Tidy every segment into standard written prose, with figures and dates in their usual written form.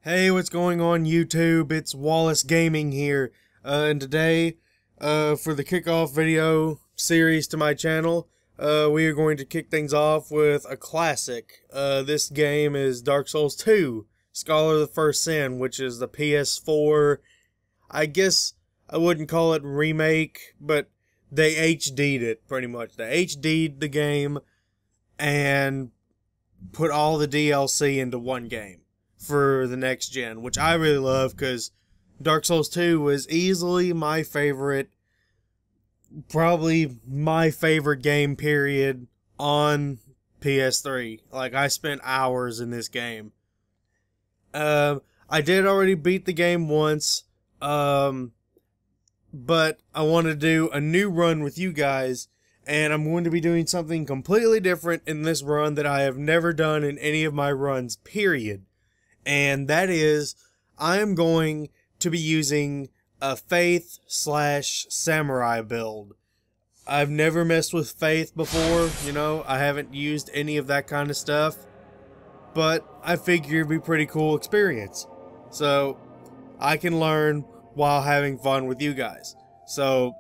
Hey, what's going on YouTube? It's Wallace Gaming here, and today, for the kickoff video series to my channel, we are going to kick things off with a classic. This game is Dark Souls 2, Scholar of the First Sin, which is the PS4, I guess I wouldn't call it remake, but they HD'd it, pretty much. They HD'd the game, and put all the DLC into one game for the next gen, which I really love because Dark Souls 2 was easily my favorite, probably my favorite game period on PS3. Like, I spent hours in this game. I did already beat the game once, but I want to do a new run with you guys, and I'm going to be doing something completely different in this run that I have never done in any of my runs, period. And that is, I am going to be using a Faith/Samurai build. I've never messed with Faith before, you know, I haven't used any of that kind of stuff, but I figure it'd be a pretty cool experience. So, I can learn while having fun with you guys. So,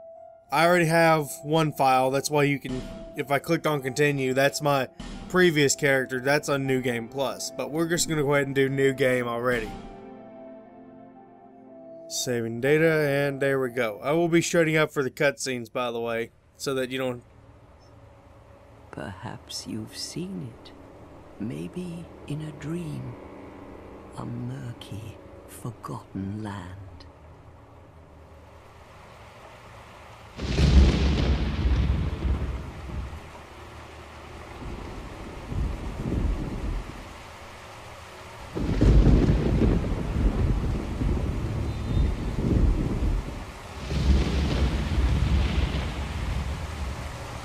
I already have one file, that's why you can, if I clicked on continue, that's my previous character, that's on New Game Plus, but we're just going to go ahead and do New Game already. Saving data, and there we go. I will be shutting up for the cutscenes, by the way, so that you don't... Perhaps you've seen it, maybe in a dream, a murky, forgotten land.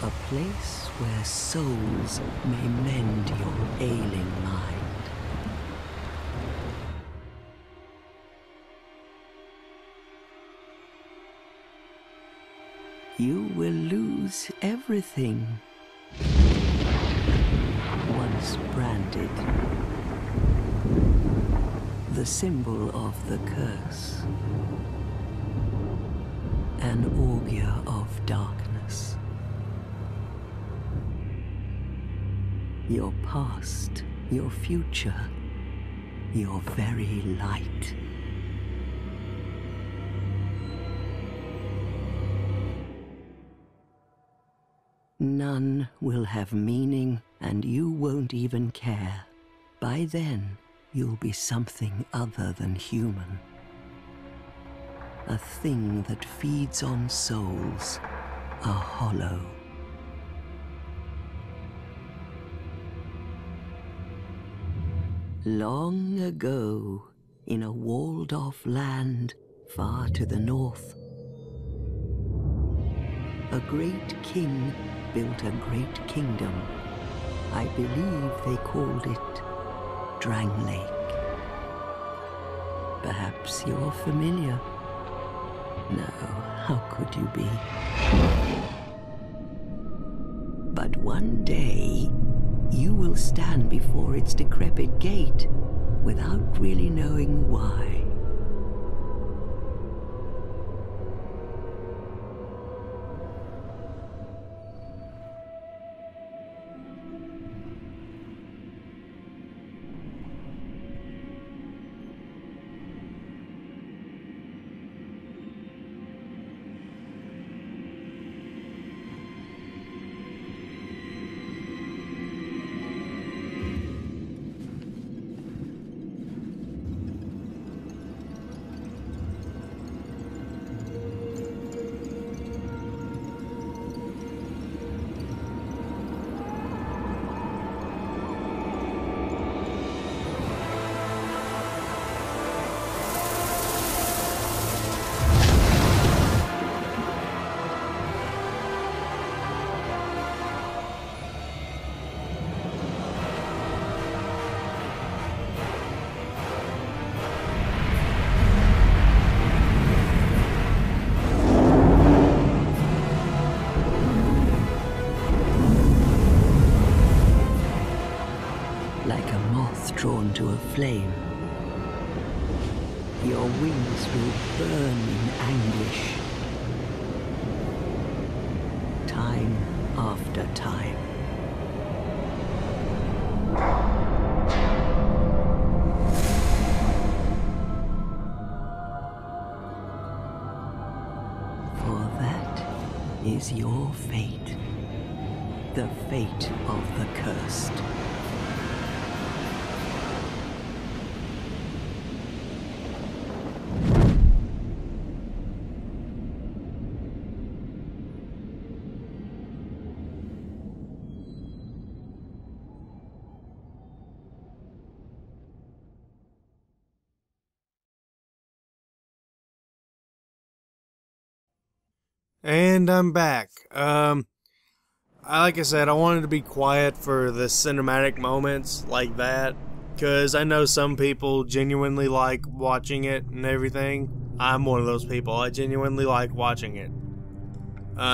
A place where souls may mend your ailing mind. You will lose everything once branded. The symbol of the curse. An augur of darkness. Your past, your future, your very light. None will have meaning, and you won't even care. By then, you'll be something other than human. A thing that feeds on souls, a hollow. Long ago, in a walled-off land far to the north, a great king built a great kingdom. I believe they called it Drangleic. Perhaps you're familiar. No, how could you be? But one day, you will stand before its decrepit gate without really knowing why. drawn to a flame. Your wings will burn in anguish. Time after time. For that is your fate. The fate of the cursed. And I'm back. Like I said, I wanted to be quiet for the cinematic moments like that, because I know some people genuinely like watching it and everything. I'm one of those people. I genuinely like watching it.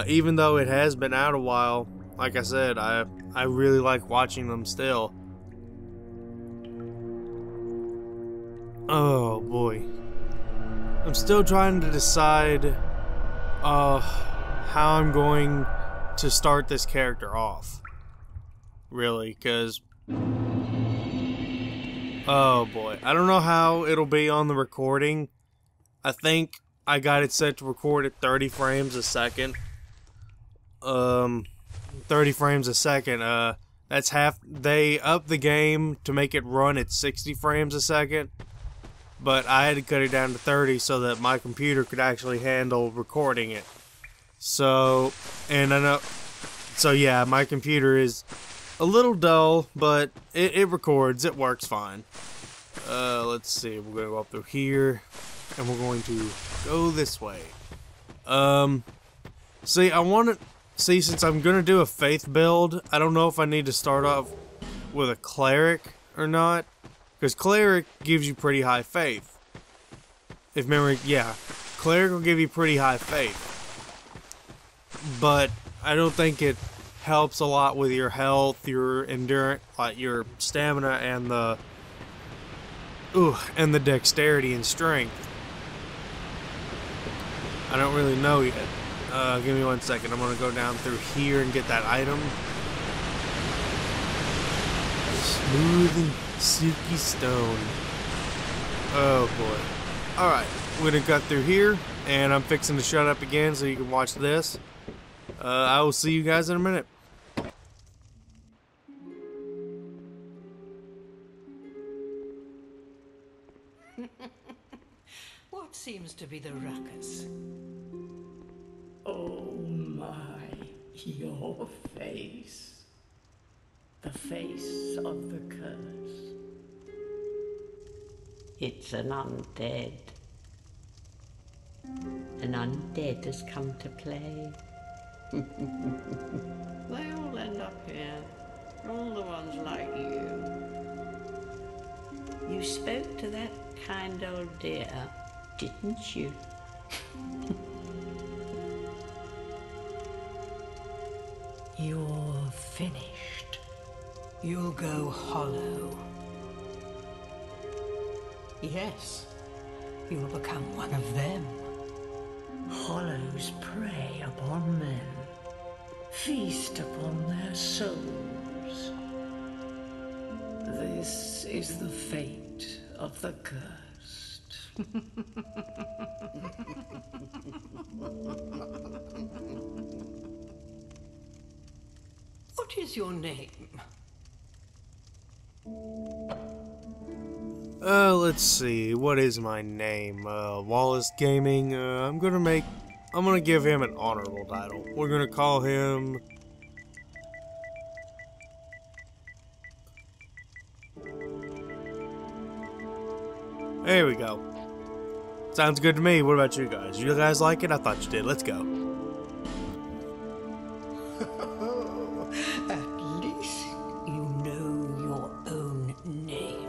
Even though it has been out a while, like I said, I really like watching them still. Oh boy. I'm still trying to decide how I'm going to start this character off. Really, because oh boy, I don't know how it'll be on the recording. I think I got it set to record at 30 frames a second. 30 frames a second. That's half. They upped the game to make it run at 60 frames a second, but I had to cut it down to 30 so that my computer could actually handle recording it. So, and I know, so yeah, my computer is a little dull, but it records, it works fine. Let's see, we're gonna go up through here, and we're going to go this way. See, since I'm gonna do a faith build, I don't know if I need to start off with a cleric or not, because cleric gives you pretty high faith. If memory, yeah, cleric will give you pretty high faith, but I don't think it helps a lot with your health, your endurance, like your stamina, and the dexterity and strength. I don't really know yet. Give me 1 second. I'm gonna go down through here and get that item. Smooth and silky stone. Oh boy. Alright, we're gonna cut through here, and I'm fixing to shut up again so you can watch this. I will see you guys in a minute. What seems to be the ruckus? Oh my, your face. The face of the curse. It's an undead. An undead has come to play. They all end up here. All the ones like you. You spoke to that kind old dear, didn't you? You're finished. You'll go hollow. Yes, you'll become one of them. Hollows prey upon men, feast upon their souls. This is the fate of the cursed. What is your name? Let's see, what is my name? Wallace Gaming. I'm gonna give him an honorable title. We're gonna call him... There we go. Sounds good to me. What about you guys? You guys like it? I thought you did. Let's go. At least you know your own name.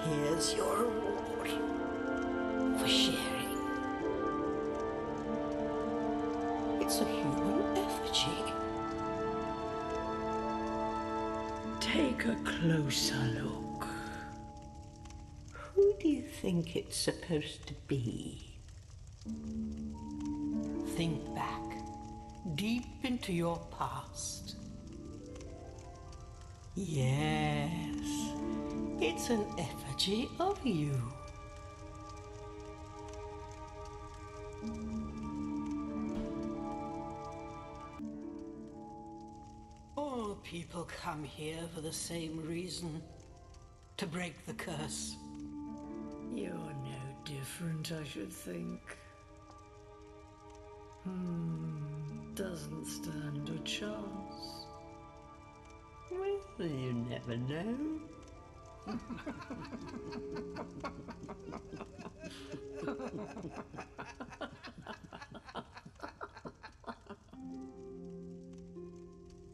Here's your reward for sharing. It's a human effigy. Take a closer look. Who do you think it's supposed to be? Think back, deep into your past. Yes, it's an effigy of you. All people come here for the same reason, to break the curse. You're no different, I should think. Doesn't stand a chance. Well, you never know.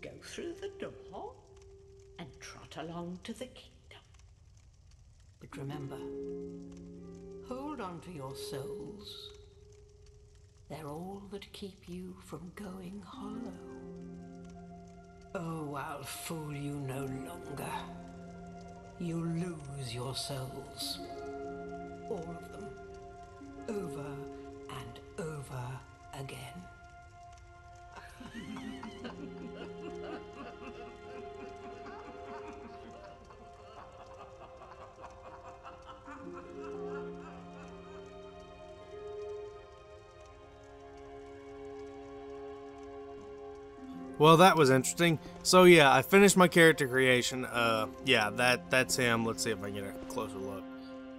Go through the door and trot along to the kingdom. But remember, hold on to your souls. They're all that keep you from going hollow. Oh, I'll fool you no longer. You'll lose your souls. All of them. Over and over again. Well, that was interesting. So yeah, I finished my character creation. Yeah, that's him. Let's see if I can get a closer look.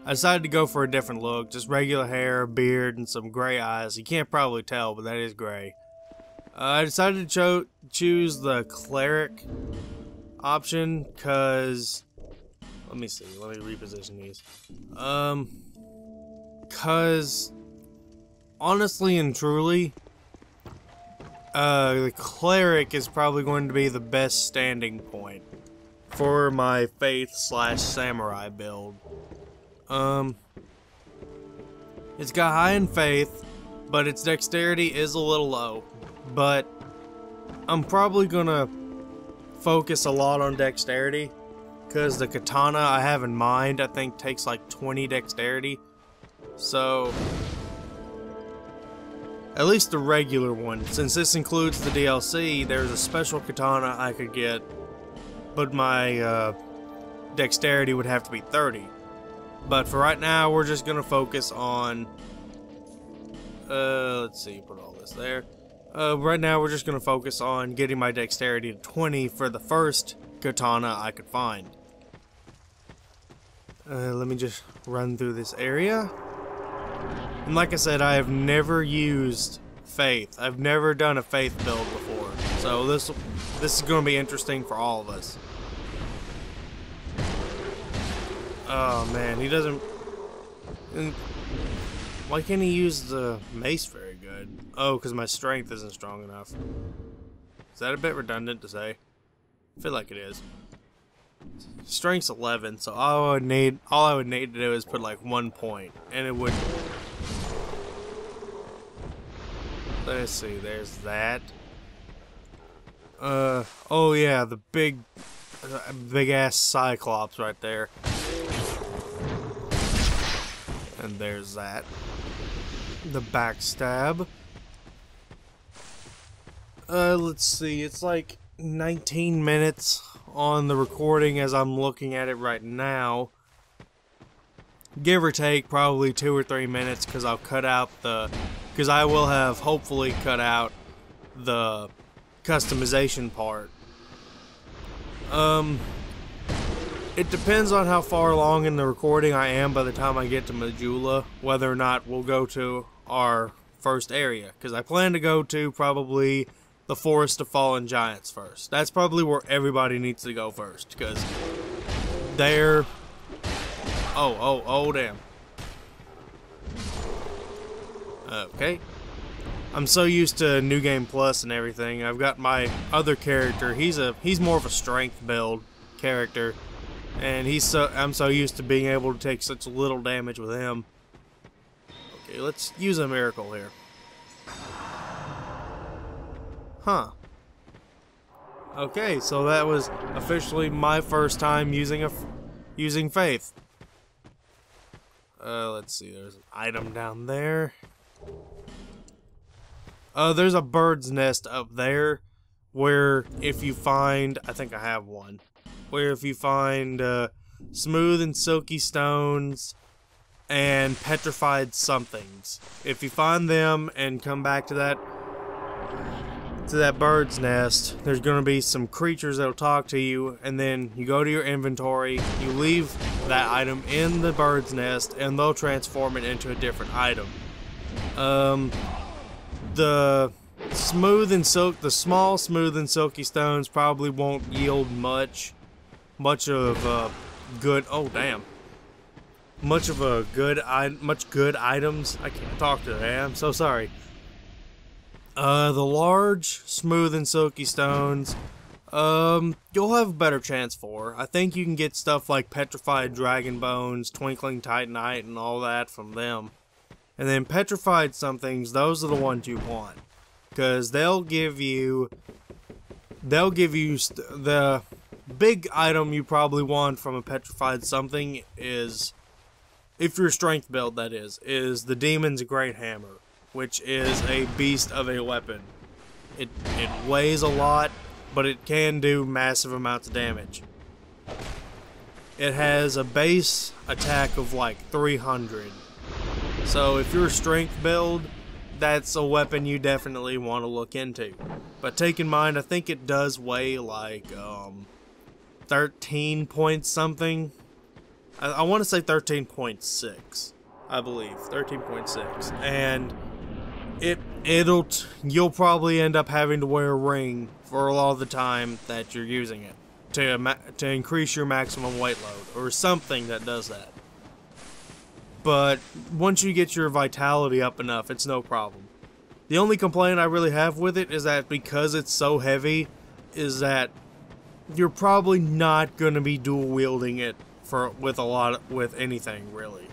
I decided to go for a different look, just regular hair, beard, and some gray eyes. You can't probably tell, but that is gray. I decided to choose the cleric option because, let me see, let me reposition these. Cause honestly and truly, the cleric is probably going to be the best standing point for my faith/samurai build. It's got high in faith, but its dexterity is a little low. But I'm probably gonna focus a lot on dexterity, because the katana I have in mind I think takes like 20 dexterity. So at least the regular one. Since this includes the DLC, there's a special katana I could get, but my dexterity would have to be 30. But for right now, we're just gonna focus on, let's see, put all this there. Right now, we're just gonna focus on getting my dexterity to 20 for the first katana I could find. Let me just run through this area. And like I said, I have never used faith. I've never done a faith build before. So this is going to be interesting for all of us. Oh man, he doesn't... Why can't he use the mace very good? Oh, because my strength isn't strong enough. Is that a bit redundant to say? I feel like it is. Strength's 11, so all I would need to do is put like 1 point, and it would... Let's see, there's that. Oh yeah, the big ass Cyclops right there. And there's that. The backstab. Let's see, it's like 19 minutes on the recording as I'm looking at it right now. Give or take probably 2 or 3 minutes, because I'll cut out the... Because I will have hopefully cut out the customization part. It depends on how far along in the recording I am by the time I get to Majula, whether or not we'll go to our first area. Because I plan to go to probably the Forest of Fallen Giants first. That's probably where everybody needs to go first, because they're... Oh, damn. Okay. I'm so used to New Game Plus and everything. I've got my other character. He's more of a strength build character, and I'm so used to being able to take such little damage with him. Okay, let's use a miracle here. Huh. Okay, so that was officially my first time using faith. Let's see, there's an item down there. There's a bird's nest up there where if you find, I think I have one, where if you find smooth and silky stones and petrified somethings, if you find them and come back to that bird's nest, there's going to be some creatures that'll talk to you, and then you go to your inventory, you leave that item in the bird's nest, and they'll transform it into a different item. The small smooth and silky stones probably won't yield much of good. Oh damn! Much good items. I can't talk today. I'm so sorry. The large, smooth, and silky stones, you'll have a better chance for. I think you can get stuff like petrified dragon bones, twinkling titanite, and all that from them. And then petrified somethings, those are the ones you want, because they'll give you the big item you probably want from a petrified something is, if you're strength build, that is the Demon's Great Hammer, which is a beast of a weapon. It weighs a lot, but it can do massive amounts of damage. It has a base attack of like 300. So if you're a strength build, that's a weapon you definitely want to look into. But take in mind, I think it does weigh like 13 point something. I want to say 13.6. I believe 13.6, and you'll probably end up having to wear a ring for a lot of the time that you're using it to increase your maximum weight load or something that does that. But once you get your vitality up enough, it's no problem. The only complaint I really have with it is that because it's so heavy, is that you're probably not going to be dual wielding it with anything really,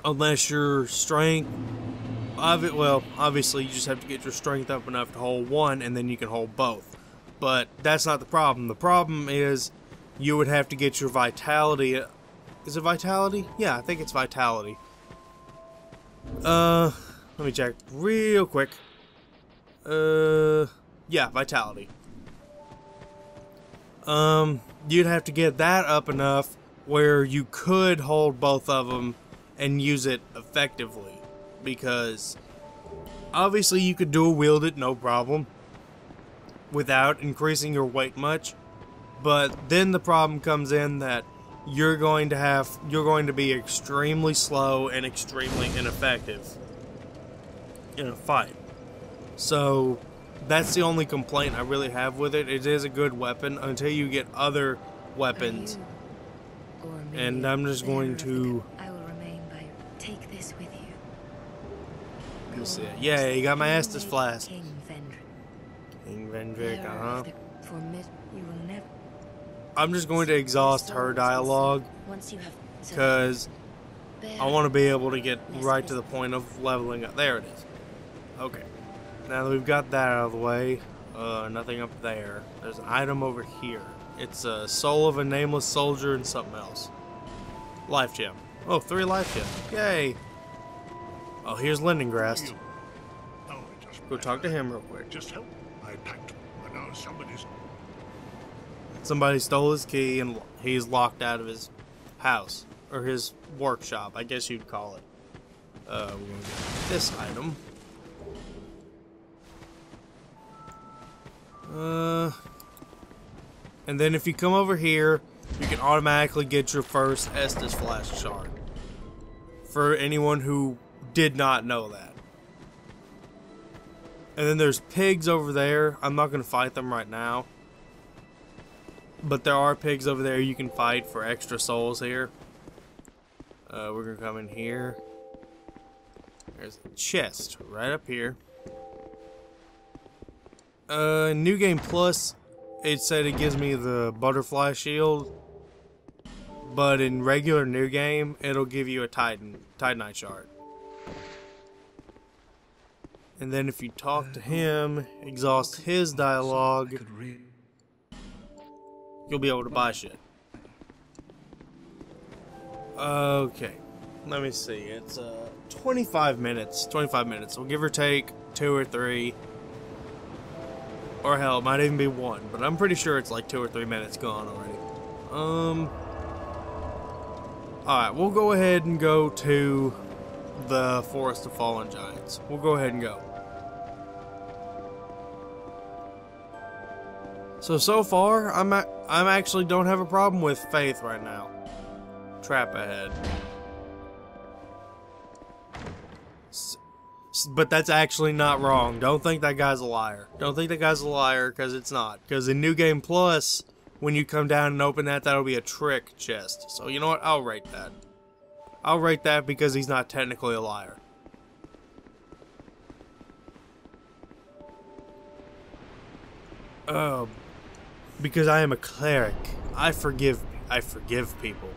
unless your strength. Well, obviously you just have to get your strength up enough to hold one, and then you can hold both. But that's not the problem. The problem is you would have to get your vitality. Is it vitality? Yeah, I think it's vitality. Let me check real quick. Yeah, vitality. You'd have to get that up enough where you could hold both of them and use it effectively. Because obviously you could dual wield it no problem without increasing your weight much, but then the problem comes in that you're going to be extremely slow and extremely ineffective in a fight. So that's the only complaint I really have with it. It is a good weapon until you get other weapons, and I'm just going to. Take this with you. You see it. Yeah, you got my Estus flask. King Vendrick, You will never. I'm just going to exhaust her dialogue because I want to be able to get right to the point of leveling up. There it is. Okay. Now that we've got that out of the way, nothing up there. There's an item over here. It's a soul of a nameless soldier and something else. Life gem. Oh, 3 life gems. Yay! Oh, here's Lendingrast. Go talk to him real quick. Just help. I packed, but now somebody stole his key and he's locked out of his house. Or his workshop, I guess you'd call it. We're gonna get this item. And then if you come over here, you can automatically get your first Estus Flask shard. For anyone who did not know that. And then there's pigs over there. I'm not going to fight them right now. But there are pigs over there you can fight for extra souls here. We're going to come in here. There's a chest right up here. New Game Plus, it said it gives me the butterfly shield. But in regular New Game, it'll give you a Titanite shard. And then if you talk to him, exhaust his dialogue, you'll be able to buy shit. Okay. let me see. It's 25 minutes. 25 minutes. We'll give or take 2 or 3. Or hell, it might even be 1. But I'm pretty sure it's like 2 or 3 minutes gone already. Alright, we'll go ahead and go to the Forest of Fallen Giants. We'll go ahead and go. So far, I'm actually don't have a problem with Faith right now. Trap ahead. But that's actually not wrong. Don't think that guy's a liar. Don't think that guy's a liar, because it's not. Because in New Game Plus, when you come down and open that, that'll be a trick chest. So you know what? I'll rate that. I'll rate that because he's not technically a liar. Because I am a cleric. I forgive people.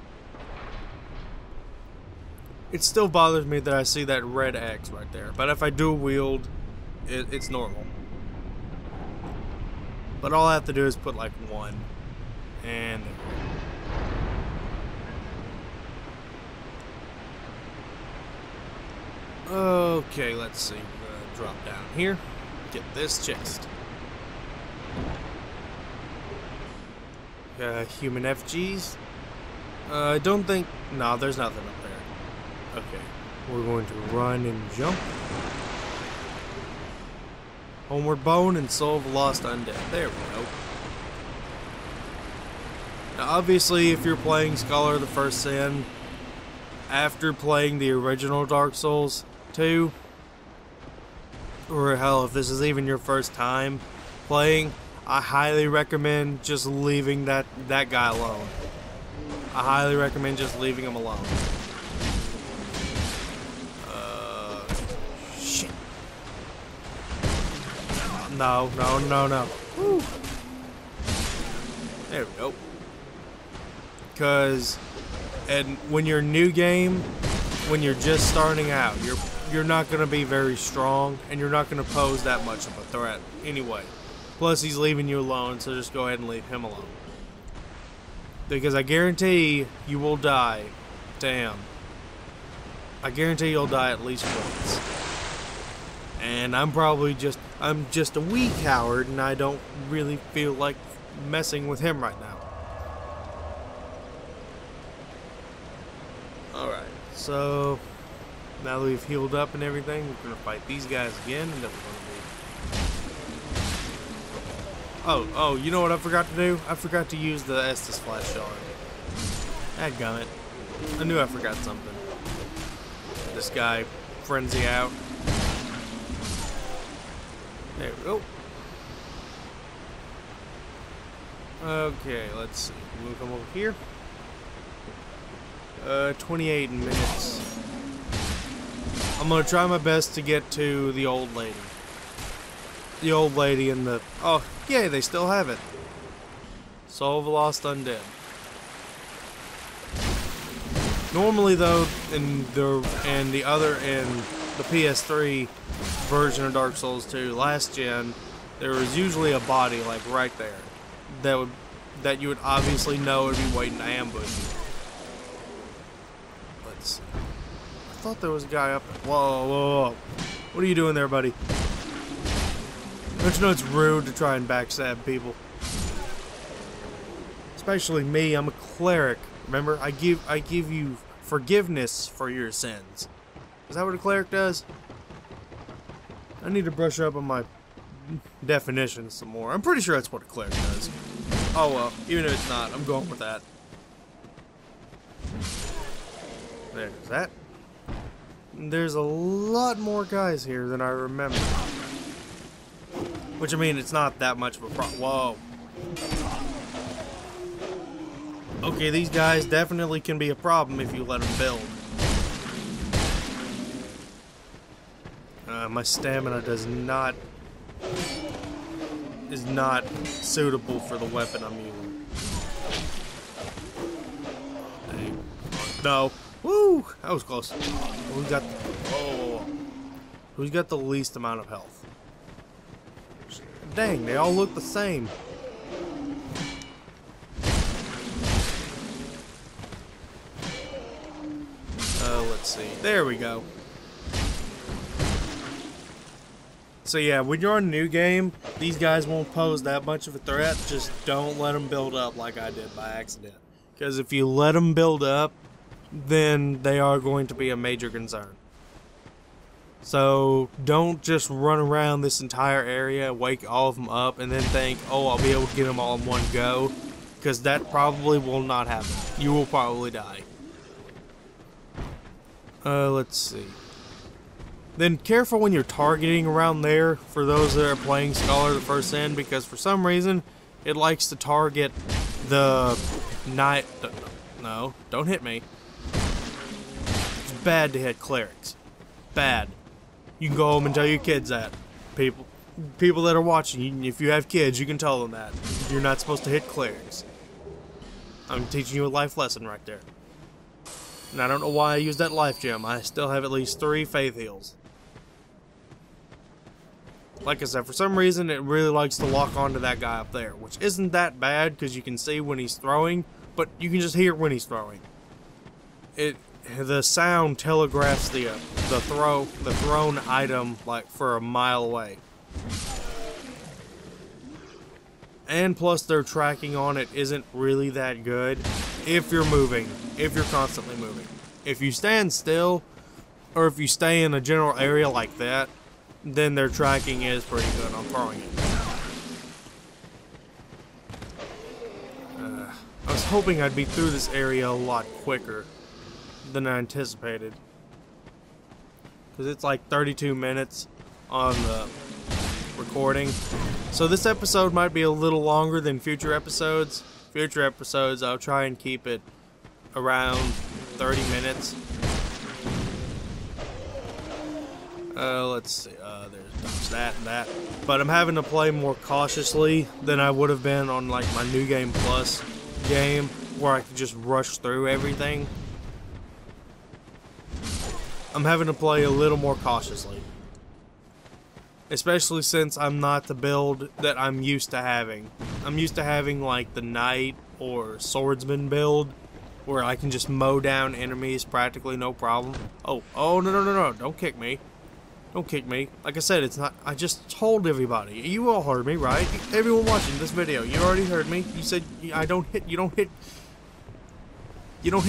It still bothers me that I see that red X right there. But if I dual wield, it's normal. But all I have to do is put like 1. And... okay, let's see. Drop down here. Get this chest. Human FGs. I don't think... no, there's nothing up there. Okay. We're going to run and jump. Homeward Bone and Soul of the Lost Undead. There we go. Now, obviously, if you're playing Scholar of the First Sin after playing the original Dark Souls 2, or hell, if this is even your first time playing, I highly recommend just leaving that guy alone. I highly recommend just leaving him alone. Shit. No. Woo. There we go. Because, and when you're new game, when you're just starting out, you're not going to be very strong, and you're not going to pose that much of a threat anyway. Plus, he's leaving you alone, so just go ahead and leave him alone. Because I guarantee you will die to him. I guarantee you'll die at least once. And I'm just a wee coward, and I don't really feel like messing with him right now. Alright, so now that we've healed up and everything, we're going to fight these guys again, and then we're going to be... Oh, you know what I forgot to do? I forgot to use the Estus Flash Shard. Dadgummit. I knew I forgot something. This guy, Frenzy out. There we go. Okay, let's see. We'll come over here. 28 minutes. I'm gonna try my best to get to the old lady. The old lady in the... oh, yay, they still have it. Soul of the Lost Undead. Normally, though, in the PS3 version of Dark Souls 2, last gen, there was usually a body, like, right there. That you would obviously know would be waiting to ambush you. Let's see. I thought there was a guy up there. Whoa. What are you doing there, buddy? Don't you know it's rude to try and backstab people? Especially me, I'm a cleric. Remember, I give you forgiveness for your sins. Is that what a cleric does? I need to brush up on my definitions some more. I'm pretty sure that's what a cleric does. Oh well, even if it's not, I'm going with that. There's that. There's a lot more guys here than I remember. Which, I mean, it's not that much of a problem. Whoa. Okay, these guys definitely can be a problem if you let them build. My stamina is not suitable for the weapon I'm using. Dang. No. Woo! That was close. Who's got the least amount of health? Dang, they all look the same. let's see. There we go. So yeah, when you're on a new game, these guys won't pose that much of a threat. Just don't let them build up like I did by accident. Because if you let them build up, then they are going to be a major concern. So don't just run around this entire area, wake all of them up, and then think, oh, I'll be able to get them all in one go. Because that probably will not happen. You will probably die. Let's see. Then careful when you're targeting around there for those that are playing Scholar the First Sin, because for some reason it likes to target the night. No, don't hit me. It's bad to hit clerics. Bad. You can go home and tell your kids that. People that are watching, if you have kids, you can tell them that. You're not supposed to hit clerics. I'm teaching you a life lesson right there. And I don't know why I used that life gem. I still have at least 3 faith heals. Like I said, for some reason it really likes to lock onto that guy up there, which isn't that bad because you can see when he's throwing, but you can just hear when he's throwing. The sound telegraphs the thrown item like for a mile away. And plus their tracking on it isn't really that good if you're moving, if you're constantly moving. If you stand still, or if you stay in a general area like that, then their tracking is pretty good on throwing it. I was hoping I'd be through this area a lot quicker than I anticipated. Because it's like 32 minutes on the recording. So this episode might be a little longer than future episodes. Future episodes, I'll try and keep it around 30 minutes. Let's see, there's that and that. But I'm having to play more cautiously than I would have been on like my New Game Plus game, where I could just rush through everything. I'm having to play a little more cautiously. Especially since I'm not the build that I'm used to having. I'm used to having like the knight or swordsman build, where I can just mow down enemies practically no problem. Oh, no, don't kick me. Don't kick me. Like I said, it's not, I just told everybody. You all heard me, right? Everyone watching this video, you already heard me. You said you don't hit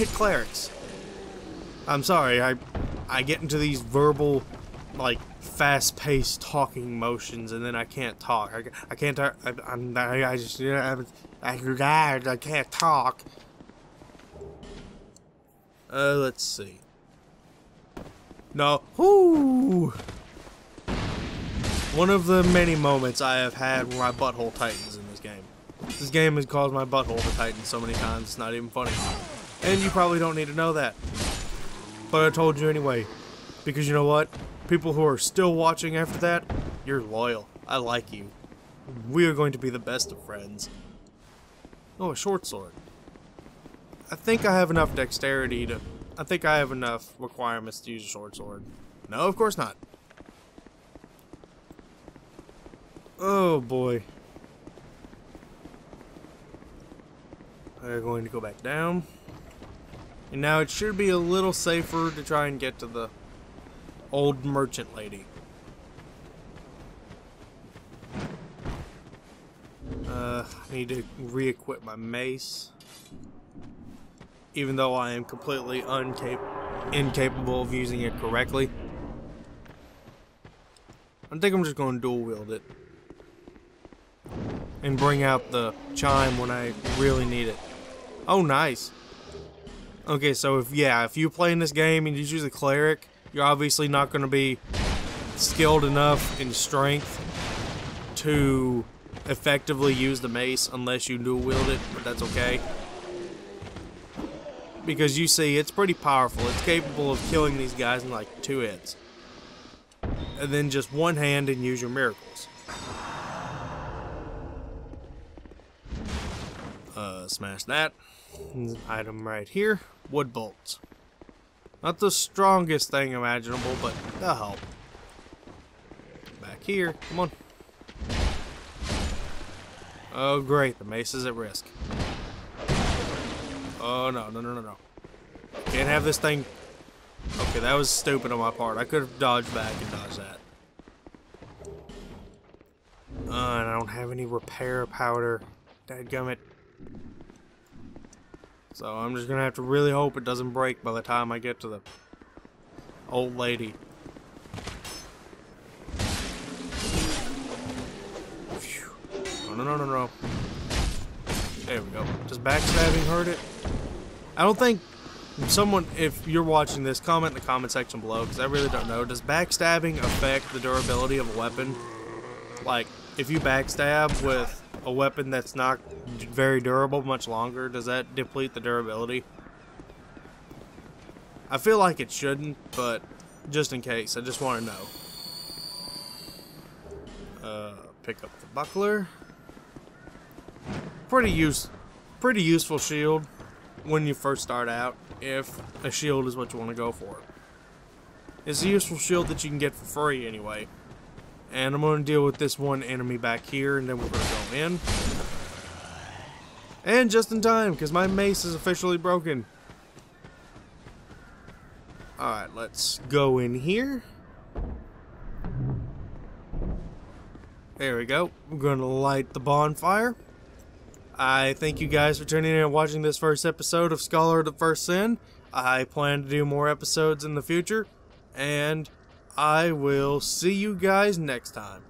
clerics. I'm sorry, I get into these verbal, like, fast-paced talking motions, and then I can't talk. I can't talk. I can't talk. Let's see. No. Whoo! One of the many moments I have had where my butthole tightens in this game. This game has caused my butthole to tighten so many times, it's not even funny. And you probably don't need to know that. But I told you anyway. Because you know what? People who are still watching after that, you're loyal. I like you. We are going to be the best of friends. Oh, a short sword. I think I have enough dexterity to... I think I have enough requirements to use a short sword. No, of course not. Oh boy. We're going to go back down. And now it should be a little safer to try and get to the old merchant lady. I need to re-equip my mace. Even though I am completely incapable of using it correctly. I think I'm just going to dual wield it. And bring out the chime when I really need it. Oh, nice. Okay, so if you're playing this game and you use a cleric, you're obviously not going to be skilled enough in strength to effectively use the mace unless you dual wield it, but that's okay. Because you see, it's pretty powerful. It's capable of killing these guys in like 2 hits. And then just one hand and use your miracles. Smash that. Item right here. Wood bolts. Not the strongest thing imaginable, but they'll help. Back here. Come on. Oh great, the mace is at risk. Oh no. Can't have this thing Okay, that was stupid on my part. I could have dodged back and dodged that. And I don't have any repair powder. Dadgummit. So I'm just gonna have to really hope it doesn't break by the time I get to the old lady. Phew. No. There we go. Does backstabbing hurt it? I don't think someone, if you're watching this, comment in the comment section below, because I really don't know. Does backstabbing affect the durability of a weapon? Like, if you backstab with a weapon that's not very durable much longer, does that deplete the durability? I feel like it shouldn't, but just in case, I just want to know. Pick up the buckler. Pretty useful shield when you first start out, if a shield is what you want to go for. It's a useful shield that you can get for free anyway. And I'm going to deal with this one enemy back here, and then we're going to go in. And just in time, because my mace is officially broken. Alright, let's go in here. There we go. We're going to light the bonfire. I thank you guys for tuning in and watching this first episode of Scholar of the First Sin. I plan to do more episodes in the future, and I will see you guys next time.